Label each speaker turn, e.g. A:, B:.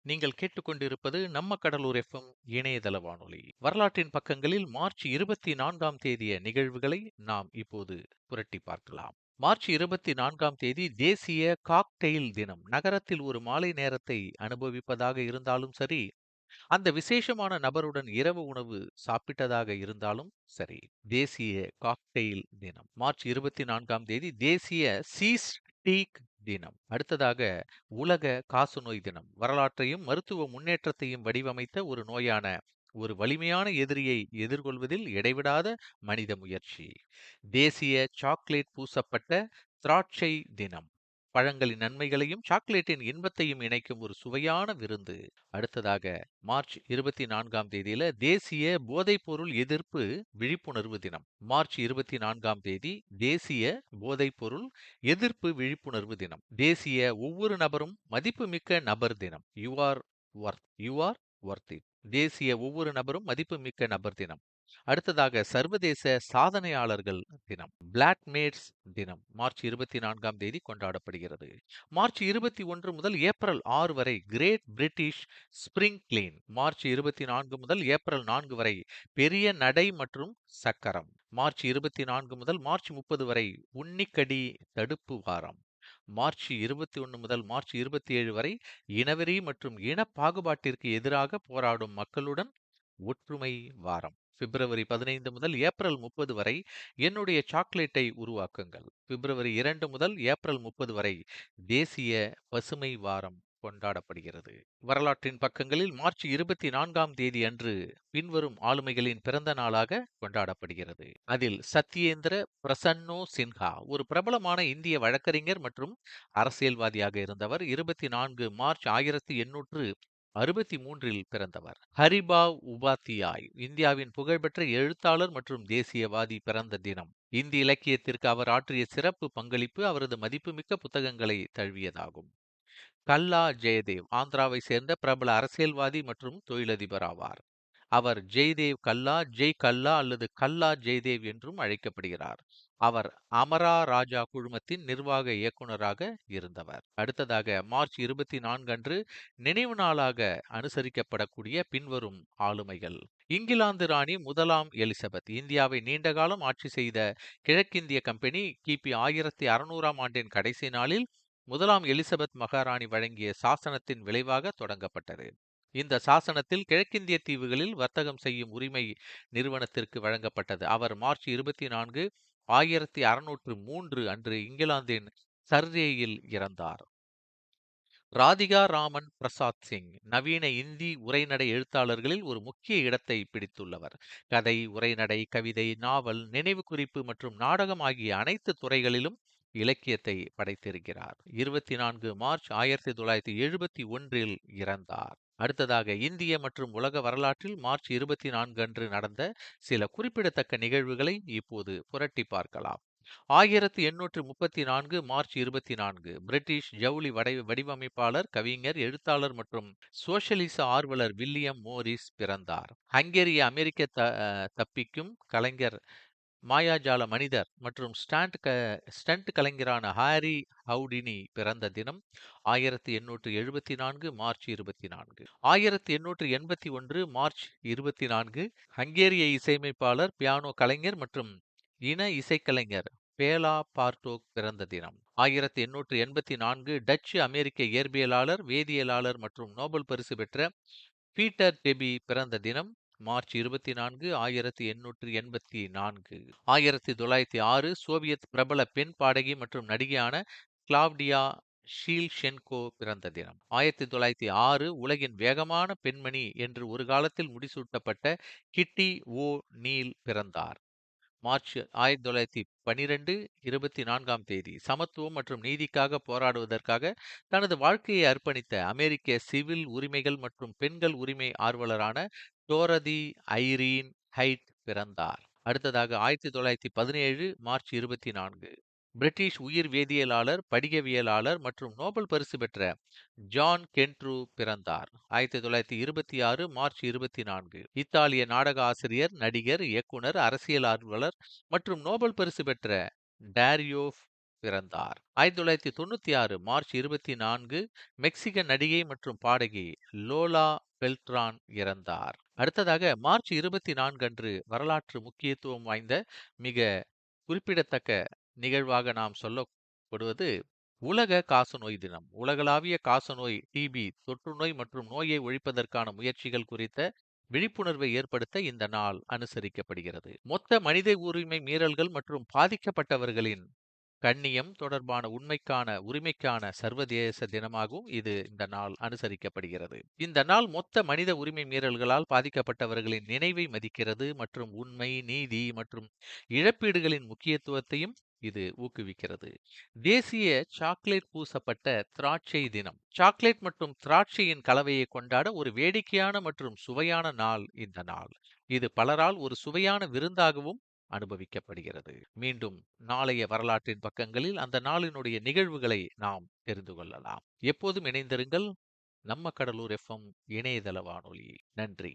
A: நீங்கள் கேட்டுக்கொண்டிருப்பது நம்ம கடலூர் எஃப்எம் இணையதள வானொலி. வரலாற்றின் பக்கங்களில் மார்ச் 24ஆம் தேதிய நிகழ்வுகளை நாம் இப்போது புரட்டி பார்க்கலாம். மார்ச் 24ஆம் தேதி தேசிய காக்டெயில் தினம். நகரத்தில் ஒரு மாலை நேரத்தை அனுபவிப்பதாக இருந்தாலும் சரி, அந்த விசேஷமான நபருடன் இரவு உணவு சாப்பிட்டதாக இருந்தாலும் சரி, தேசிய காக்டெயில் தினம். மார்ச் 24ஆம் தேதி தேசிய சீஸ் டீக் தினம். அடுத்ததாக உலக காசநோய் தினம். வரலாற்றையும் மருத்துவ முன்னேற்றத்தையும் வடிவமைத்த ஒரு நோயான ஒரு வலிமையான எதிரியை எதிர்கொள்வதில் இடைவிடாத மனித முயற்சி. தேசிய சாக்லேட் பூசப்பட்ட திராட்சை தினம். பழங்களின் நன்மைகளையும் சாக்லேட்டின் இன்பத்தையும் இணைக்கும் ஒரு சுவையான விருந்து. அடுத்ததாக மார்ச் 24ஆம் தேதியில தேசிய போதைப்பொருள் எதிர்ப்பு விழிப்புணர்வு தினம். மார்ச் 24ஆம் தேதி தேசிய போதைப்பொருள் எதிர்ப்பு விழிப்புணர்வு தினம். தேசிய ஒவ்வொரு நபரும் மதிப்புமிக்க நபர் தினம். You are worth it. தேசிய ஒவ்வொரு நபரும் மதிப்புமிக்க நபர் தினம். அடுத்ததாக சர்வதேச சாதனையாளர்கள் தினம். பிளாக்மேட்ஸ் தினம் மார்ச் 24ஆம் தேதி கொண்டாடப்படுகிறது. மார்ச் 21 முதல் ஏப்ரல் 6 வரை Great British spring clean. March 24 முதல் ஏப்ரல் 4 வரை பெரிய நடை மற்றும் சக்கரம். மார்ச் 24 முதல் மார்ச் 30 வரை உன்னிக்கடி தடுப்பு வாரம். மார்ச் 21 முதல் மார்ச் 27 வரை இனவெறி மற்றும் இன பாகுபாட்டிற்கு எதிராக போராடும் மக்களுடன் ஒற்றுமை வாரம். பிப்ரவரி 15 முதல் ஏப்ரல் 30 வரை என்னுடைய சாக்லேட்டை உருவாக்குங்கள். பிப்ரவரி 2 முதல் ஏப்ரல் 30 வரை தேசிய பசுமை வாரம் கொண்டாடப்படுகிறது. வரலாற்றின் பக்கங்களில் மார்ச் 24ஆம் தேதி அன்று பின்வரும் ஆளுமைகளின் பிறந்த நாளாக கொண்டாடப்படுகிறது. அதில் சத்யேந்திர பிரசன்னோ சின்ஹா ஒரு பிரபலமான இந்திய வழக்கறிஞர் மற்றும் அரசியல்வாதியாக இருந்தவர். 24 மார்ச் 1863இல் பிறந்தவர். ஹரிபாவ் உபாத்தியாய் இந்தியாவின் புகழ்பெற்ற எழுத்தாளர் மற்றும் தேசியவாதி பிறந்த தினம். இந்தி இலக்கியத்திற்கு அவர் ஆற்றிய சிறப்பு பங்களிப்பு அவரது மதிப்புமிக்க புத்தகங்களை தழுவியதாகும். கல்லா ஜெயதேவ் ஆந்திராவை சேர்ந்த பிரபல அரசியல்வாதி மற்றும் தொழிலதிபர் ஆவார். அவர் ஜெய்தேவ் கல்லா, ஜெய் கல்லா அல்லது கல்லா ஜெய்தேவ் என்றும் அழைக்கப்படுகிறார். அவர் அமரா ராஜா குழுமத்தின் நிர்வாக இயக்குனராக இருந்தவர். அடுத்ததாக மார்ச் 24 அன்று நினைவு நாளாக அனுசரிக்கப்படக்கூடிய பின்வரும் ஆளுமைகள். இங்கிலாந்து ராணி முதலாம் எலிசபெத் இந்தியாவை நீண்ட காலம் ஆட்சி செய்த கிழக்கிந்திய கம்பெனி கிபி 1600ஆம் ஆண்டின் கடைசி நாளில் முதலாம் எலிசபெத் மகாராணி வழங்கிய சாசனத்தின் விளைவாக தொடங்கப்பட்டது. இந்த சாசனத்தில் கிழக்கிந்திய தீவுகளில் வர்த்தகம் செய்யும் உரிமை நிறுவனத்திற்கு வழங்கப்பட்டது. அவர் மார்ச் 24 1603 அன்று இங்கிலாந்தின் சர்ரேயில் இறந்தார். ராதிகா ராமன் பிரசாத் சிங் நவீன இந்தி உரைநடை எழுத்தாளர்களில் ஒரு முக்கிய இடத்தை பிடித்துள்ளவர். கதை, உரைநடை, கவிதை, நாவல், நினைவு குறிப்பு மற்றும் நாடகம் ஆகிய அனைத்து துறைகளிலும் இலக்கியத்தை படைத்திருக்கிறார். 24 மார்ச் 1971இல் இறந்தார். அடுத்ததாக இந்திய மற்றும் உலக வரலாற்றில் மார்ச் 24 அன்று நடந்த சில குறிப்பிடத்தக்க நிகழ்வுகளை இப்போது புரட்டி பார்க்கலாம். 1834 மார்ச் 24 பிரிட்டிஷ் ஜவுளி வடிவமைப்பாளர், கவிஞர், எழுத்தாளர் மற்றும் சோஷலிச ஆர்வலர் வில்லியம் மோரிஸ் பிறந்தார். ஹங்கேரிய அமெரிக்க தப்பிக்கும் கலைஞர், மாயாஜால மனிதர் மற்றும் ஸ்டண்ட் கலைஞரான ஹாரி ஹவுடினி பிறந்த தினம் 1874 மார்ச் 24. 1881 மார்ச் 24 ஹங்கேரிய இசையமைப்பாளர், பியானோ கலைஞர் மற்றும் இன இசைக்கலைஞர் பேலா பார்டோக் பிறந்த தினம். 1884 டச்சு அமெரிக்க இயற்பியலாளர், வேதியியலாளர் மற்றும் நோபல் பரிசு பெற்ற பீட்டர் டெபி பிறந்த தினம் மார்ச் 24 1884. 1906 சோவியத் பிரபல பெண் பாடகி மற்றும் நடிகையான கிளாவ்டியா ஷீல்ஷென்கோ பிறந்த தினம். 1906 உலகின் வேகமான பெண்மணி என்று ஒரு காலத்தில் முடிசூட்டப்பட்ட கிட்டி ஓ நீல் பிறந்தார். மார்ச் 1912 24ஆம் தேதி சமத்துவம் மற்றும் நீதிக்காக போராடுவதற்காக தனது வாழ்க்கையை அர்ப்பணித்த அமெரிக்க சிவில் உரிமைகள் மற்றும் பெண்கள் உரிமை ஆர்வலரான டோரதி ஐரீன் ஹைட் பிறந்தார். அடுத்ததாக 1917 மார்ச் 24 பிரிட்டிஷ் உயிர் வேதியியலாளர், படிகவியலாளர் மற்றும் நோபல் பரிசு பெற்ற ஜான் கென்ட்ரூ பிறந்தார். 1926 மார்ச் 24 இத்தாலிய நாடக ஆசிரியர், நடிகர், இயக்குனர், அரசியல் ஆர்வலர் மற்றும் நோபல் பரிசு பெற்ற டாரியோ பிறந்தார். 1996 மார்ச் 24 மெக்சிக நடிகை மற்றும் பாடகி லோலா பெல்ட்ரான் இறந்தார். அடுத்ததாக மார்ச் 24 அன்று வரலாற்று முக்கியத்துவம் வாய்ந்த மிக குறிப்பிடத்தக்க நிகழ்வாக நாம் சொல்லப்படுவது உலக காசநோய் தினம். உலகளாவிய காசநோய் டிபி தொற்றுநோய் மற்றும் நோயை ஒழிப்பதற்கான முயற்சிகள் குறித்த விழிப்புணர்வை ஏற்படுத்த இந்த நாள் அனுசரிக்கப்படுகிறது. மொத்த மனித உரிமை மீறல்கள் மற்றும் பாதிக்கப்பட்டவர்களின் கண்ணியம் தொடர்பான உரிமைக்கான சர்வதேச தினமாகவும் இந்த நாள் அனுசரிக்கப்படுகிறது. இந்த நாள் மொத்த மனித உரிமை மீறல்களால் பாதிக்கப்பட்டவர்களின் நினைவை மதிக்கிறது மற்றும் உண்மை, நீதி மற்றும் இழப்பீடுகளின் முக்கியத்துவத்தையும் இது ஊக்குவிக்கிறது. தேசிய சாக்லேட் பூசப்பட்ட திராட்சை தினம். சாக்லேட் மற்றும் திராட்சையின் கலவையை கொண்டாட ஒரு வேடிக்கையான மற்றும் சுவையான நாள் இந்த நாள். இது பலரால் ஒரு சுவையான விருந்தாகவும் அனுபவிக்கப்படுகிறது. மீண்டும் நாளைய வரலாற்றின் பக்கங்களில் அந்த நாளினுடைய நிகழ்வுகளை நாம் தெரிந்து கொள்ளலாம். எப்போதும் இணைந்திருங்கள். நம்ம கடலூர் எஃப்எம் இணையதள வானொலி. நன்றி.